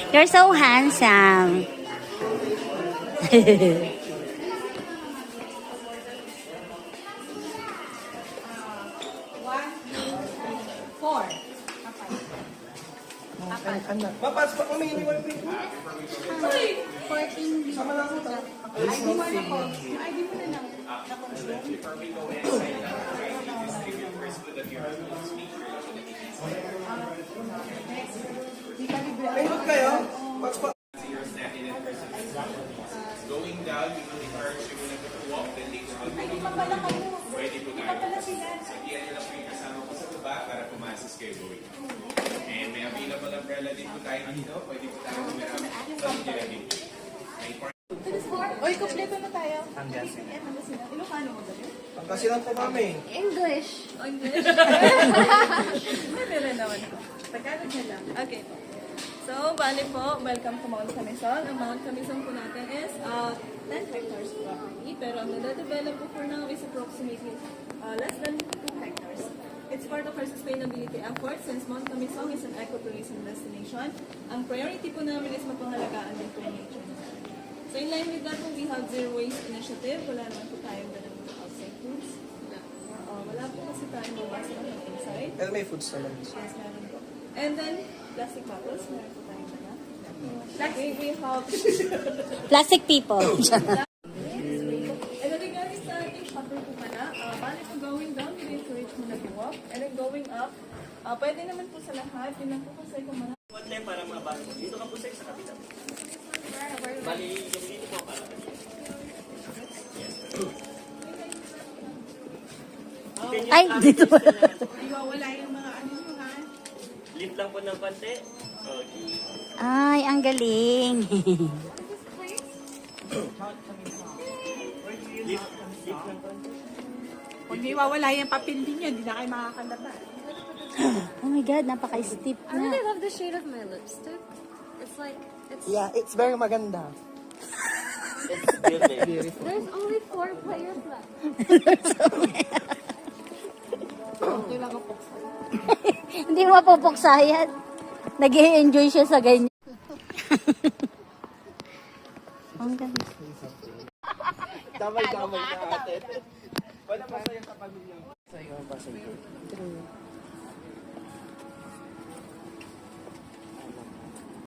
You're so handsome. Mapas pa kami, hindi wala pito. Sama lang ako. ID mo na ako. ID mo na lang. Pindot kayo? Going down, we will encourage you to walk the legs on the pwede po tayo. Sagihan nyo lang po yung kasama ko sa baba para pumasas kayo going. And may available umbrella din po tayo dito. Pwede po tayo umirami sa Gilagin. Oy, kompleto na tayo. Hanggasin. Ilocano mo ba yun? Hanggasin po kami. English. English? Meron naman po. Tagalog na lang. Okay po. So, bali po, welcome to Mount Camisol. Ang Mount Camisol po natin is 10 hectares property. Pero ang nade-develop po for now is approximately less than 2 hectares. It's part of our sustainability effort since Mount Camisol is an ecotourism destination. Ang priority po namin is mapangalagaan din po yung nature. So in line with that, we have zero waste initiative. Wala naman po tayong ganang mga outside foods. Wala po kasi tayong mga basta ng inside. Pero may foods naman. Yes, meron po. And then, plastic bottles. Meron po tayong ganang. We have... Plastic people. And then regarding sa ating shopper po pala, bali po going down, we encourage mo na walk. And then going up, pwede naman po sa lahat. Yun lang po kasi kung mga... Para mabasa mo. Dito ka po sa kapila. Bali, yung dito po para. Ay, dito. Iwawala yung mga ano nyo ha. Lift lang po ng konti. Okay. Ay, ang galing. Lift lang konti. Kung di wawala yung papel din yun, hindi na kayo makakalabas. Oh my God, napaka-steep I really na. love the shade of my lipstick. It's like, Yeah, it's very maganda. It's building. there's only 4 players left. Hindi mo mapupuksayan. Nag-i-enjoy siya sa ganyan. Ang ganda. Damay-damay na ate. Wala masaya sa pamilya. Sa'yo ang pasay.